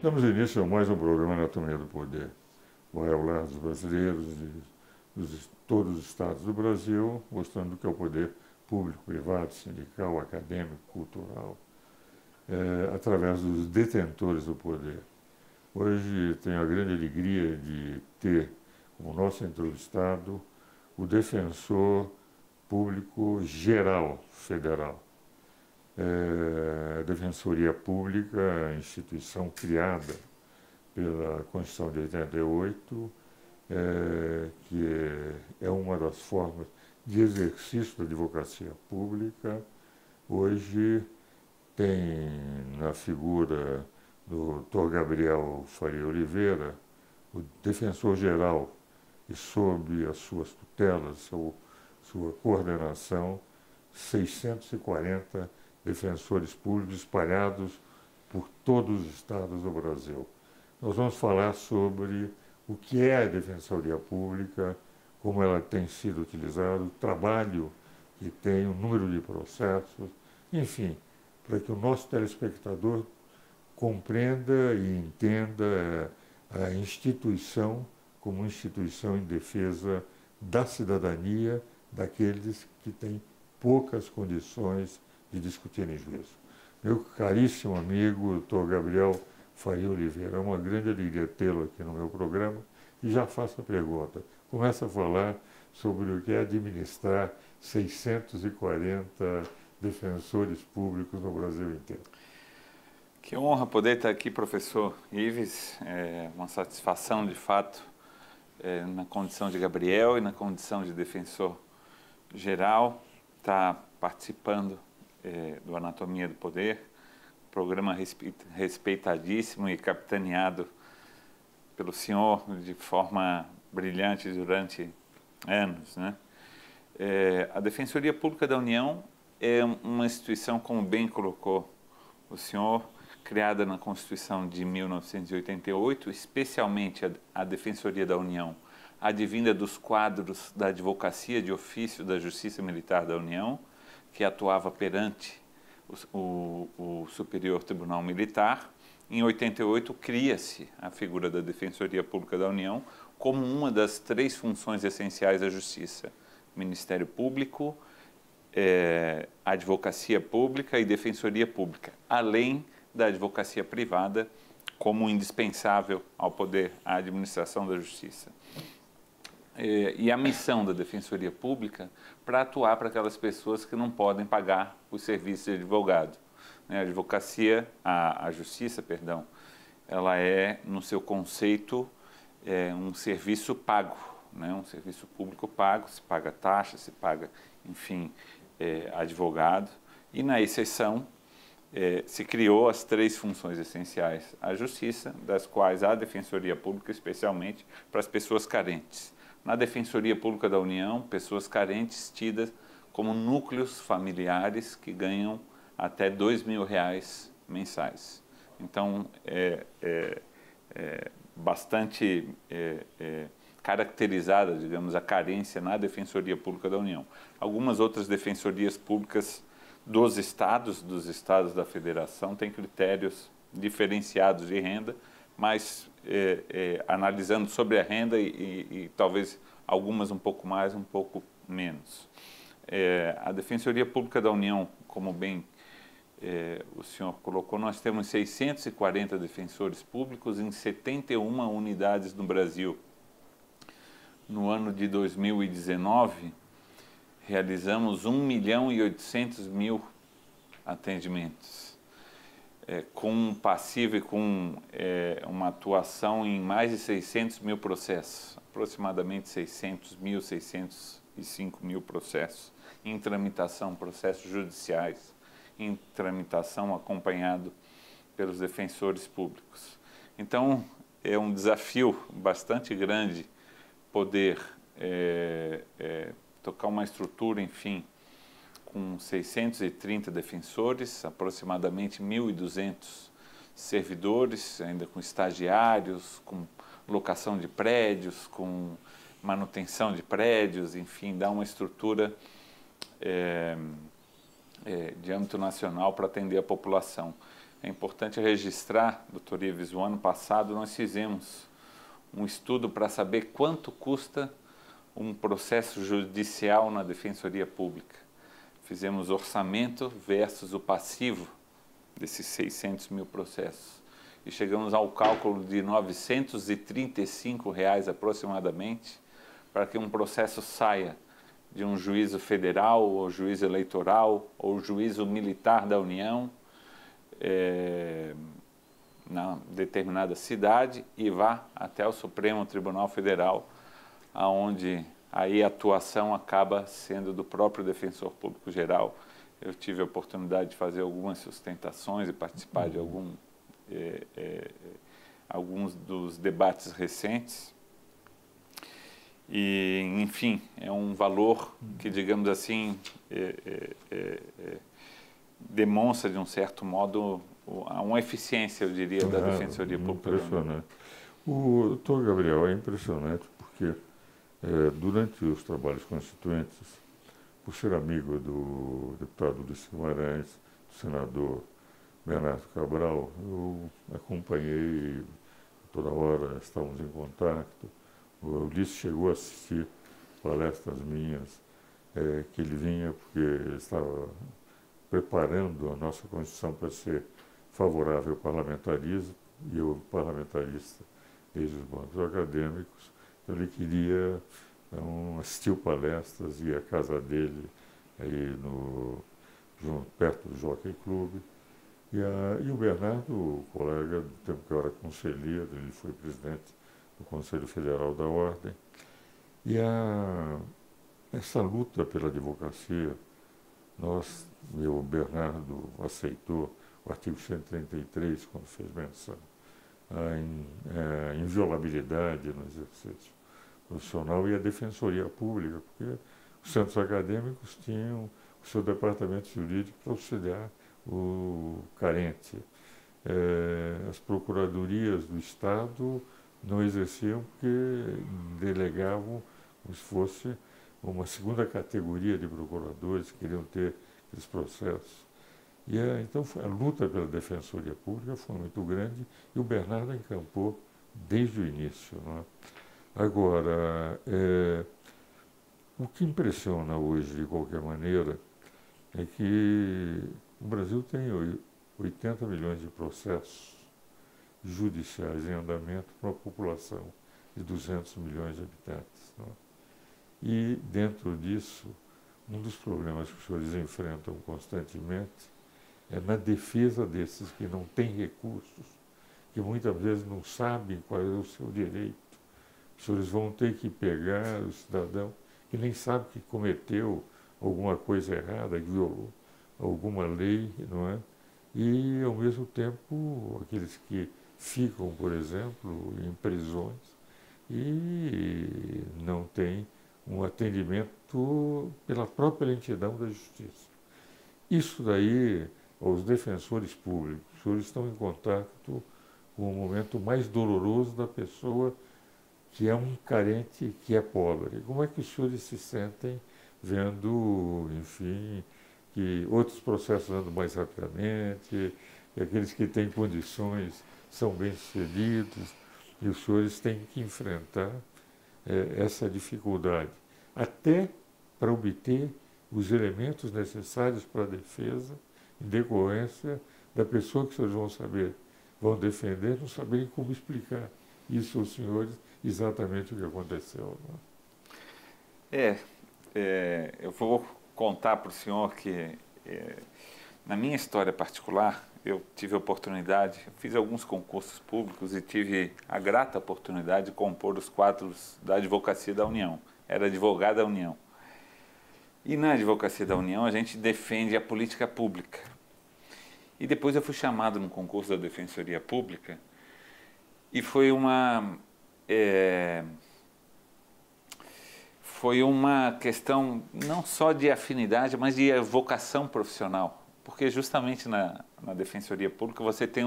Damos início a mais um programa Anatomia do Poder. Vai ao lado dos brasileiros de todos os estados do Brasil, mostrando o que é o poder público, privado, sindical, acadêmico, cultural, através dos detentores do poder. Hoje tenho a grande alegria de ter como nosso entrevistado o defensor público geral federal. A Defensoria Pública, a instituição criada pela Constituição de 88, que é uma das formas de exercício da advocacia pública. Hoje tem na figura do Dr. Gabriel Faria Oliveira, o defensor-geral, e sob as suas tutelas, sua coordenação, 640 defensores públicos espalhados por todos os estados do Brasil. Nós vamos falar sobre o que é a Defensoria Pública, como ela tem sido utilizada, o trabalho que tem, o número de processos, enfim, para que o nosso telespectador compreenda e entenda a instituição como instituição em defesa da cidadania, daqueles que têm poucas condições de discutir em juízo. Meu caríssimo amigo, Dr. Gabriel Faria Oliveira, é uma grande alegria tê-lo aqui no meu programa e já faço a pergunta. Começa a falar sobre o que é administrar 640 defensores públicos no Brasil inteiro. Que honra poder estar aqui, professor Ives. É uma satisfação, de fato, na condição de Gabriel e na condição de defensor geral, estar participando do Anatomia do Poder, programa respeitadíssimo e capitaneado pelo senhor de forma brilhante durante anos, né? A Defensoria Pública da União é uma instituição, como bem colocou o senhor, criada na Constituição de 1988, especialmente a Defensoria da União, advinda dos quadros da Advocacia de Ofício da Justiça Militar da União, que atuava perante o Superior Tribunal Militar. Em 88, cria-se a figura da Defensoria Pública da União como uma das três funções essenciais da Justiça: Ministério Público, Advocacia Pública e Defensoria Pública, além da advocacia privada como indispensável ao poder, à administração da justiça. E a missão da Defensoria Pública para atuar para aquelas pessoas que não podem pagar os serviços de advogado. A advocacia, a justiça, perdão, ela é, no seu conceito, um serviço pago, né? Um serviço público pago, se paga taxa, se paga, enfim, advogado. E na exceção, se criou as três funções essenciais à justiça, das quais a Defensoria Pública, especialmente para as pessoas carentes. Na Defensoria Pública da União, pessoas carentes tidas como núcleos familiares que ganham até R$2.000 mensais. Então, bastante caracterizada, digamos, a carência na Defensoria Pública da União. Algumas outras defensorias públicas dos estados da federação têm critérios diferenciados de renda, mas analisando sobre a renda e talvez algumas um pouco mais, um pouco menos. A Defensoria Pública da União, como bem o senhor colocou, nós temos 640 defensores públicos em 71 unidades no Brasil. No ano de 2019, realizamos 1.800.000 atendimentos, com um passivo e com uma atuação em mais de 600.000 processos, aproximadamente 600.000, 605.000 processos, em tramitação, processos judiciais, em tramitação acompanhado pelos defensores públicos. Então, é um desafio bastante grande poder tocar uma estrutura, enfim, com 630 defensores, aproximadamente 1.200 servidores, ainda com estagiários, com locação de prédios, com manutenção de prédios, enfim, dá uma estrutura de âmbito nacional para atender a população. É importante registrar, doutor Ives, o ano passado nós fizemos um estudo para saber quanto custa um processo judicial na Defensoria Pública. Fizemos orçamento versus o passivo desses 600 mil processos. E chegamos ao cálculo de R$ 935 aproximadamente para que um processo saia de um juízo federal, ou juízo eleitoral, ou juízo militar da União, na determinada cidade e vá até o Supremo Tribunal Federal, aonde aí a atuação acaba sendo do próprio Defensor Público Geral. Eu tive a oportunidade de fazer algumas sustentações e participar de alguns dos debates recentes. E, enfim, é um valor que, digamos assim, demonstra, de um certo modo, uma eficiência, eu diria, da Defensoria Pública. Impressionante. O doutor Gabriel, é impressionante porque, durante os trabalhos constituintes, por ser amigo do deputado Ulisses Guimarães, do senador Bernardo Cabral, eu acompanhei, toda hora estávamos em contato. O Ulisses chegou a assistir palestras minhas, que ele vinha porque ele estava preparando a nossa Constituição para ser favorável ao parlamentarismo, e eu, parlamentarista, desde os bancos acadêmicos, então ele queria assistir palestras, ia à casa dele, aí perto do Jockey Club. E o Bernardo, o colega do tempo que eu era conselheiro, ele foi presidente do Conselho Federal da Ordem. E essa luta pela advocacia, o Bernardo aceitou o artigo 133, quando fez menção à inviolabilidade no exercício profissional, e a Defensoria Pública, porque os centros acadêmicos tinham o seu departamento jurídico para auxiliar o carente. As procuradorias do Estado não exerciam porque delegavam como se fosse uma segunda categoria de procuradores que queriam ter esses processos. E então a luta pela Defensoria Pública foi muito grande e o Bernardo encampou desde o início. Não é? Agora, o que impressiona hoje, de qualquer maneira, é que o Brasil tem 80 milhões de processos judiciais em andamento para uma população de 200 milhões de habitantes. Não é? E, dentro disso, um dos problemas que os senhores enfrentam constantemente é na defesa desses que não têm recursos, que muitas vezes não sabem qual é o seu direito. Os senhores vão ter que pegar o cidadão que nem sabe que cometeu alguma coisa errada, que violou alguma lei, não é? E, ao mesmo tempo, aqueles que ficam, por exemplo, em prisões e não têm um atendimento pela própria lentidão da justiça. Isso daí, os defensores públicos, os senhores estão em contato com o momento mais doloroso da pessoa que é um carente, que é pobre. Como é que os senhores se sentem vendo, enfim, que outros processos andam mais rapidamente, que aqueles que têm condições são bem-sucedidos, e os senhores têm que enfrentar essa dificuldade, até para obter os elementos necessários para a defesa, em decorrência da pessoa que os senhores vão defender, não saberem como explicar isso aos senhores, exatamente o que aconteceu. Não? Eu vou contar para o senhor que, na minha história particular, eu tive a oportunidade, fiz alguns concursos públicos e tive a grata oportunidade de compor os quadros da Advocacia da União. Era advogado da União. E na Advocacia da União a gente defende a política pública. E depois eu fui chamado num concurso da Defensoria Pública e foi uma questão não só de afinidade, mas de vocação profissional. Porque justamente na Defensoria Pública você tem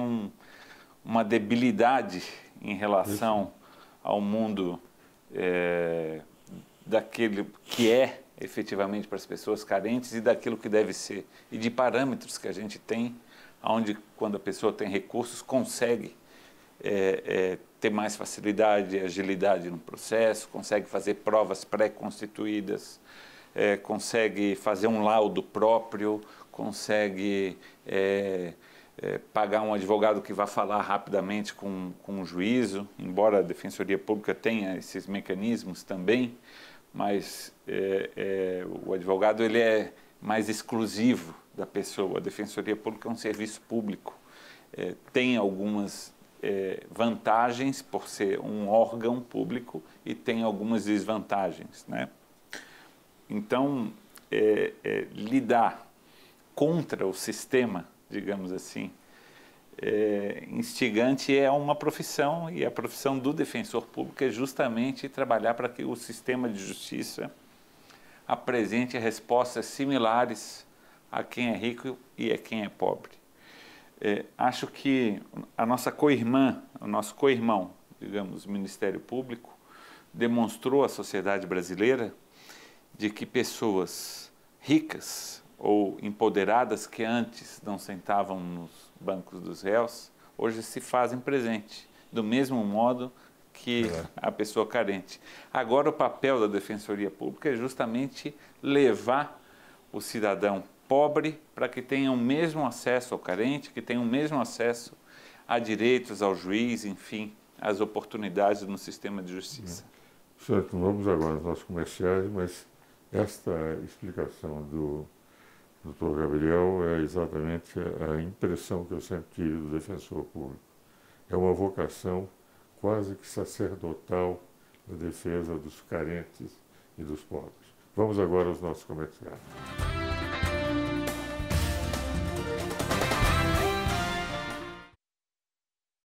uma debilidade em relação ao mundo daquele que é efetivamente para as pessoas carentes e daquilo que deve ser, e de parâmetros que a gente tem onde quando a pessoa tem recursos consegue ter mais facilidade, agilidade no processo, consegue fazer provas pré-constituídas, consegue fazer um laudo próprio, consegue pagar um advogado que vá falar rapidamente com um juízo, embora a Defensoria Pública tenha esses mecanismos também, mas o advogado ele é mais exclusivo da pessoa. A Defensoria Pública é um serviço público, tem algumas vantagens por ser um órgão público e tem algumas desvantagens, né? Então, lidar contra o sistema, digamos assim, instigante é uma profissão, e a profissão do defensor público é justamente trabalhar para que o sistema de justiça apresente respostas similares a quem é rico e a quem é pobre. Acho que a nossa co-irmã, o nosso co-irmão, digamos, o Ministério Público, demonstrou à sociedade brasileira de que pessoas ricas ou empoderadas que antes não sentavam nos bancos dos réus, hoje se fazem presente, do mesmo modo que a pessoa carente. Agora o papel da Defensoria Pública é justamente levar o cidadão pobre para que tenha o mesmo acesso ao carente, que tenha o mesmo acesso a direitos, ao juiz, enfim, às oportunidades no sistema de justiça. Certo, vamos agora aos nossos comerciais, mas esta explicação do Dr. Gabriel é exatamente a impressão que eu sempre tive do defensor público. É uma vocação quase que sacerdotal da defesa dos carentes e dos pobres. Vamos agora aos nossos comerciais.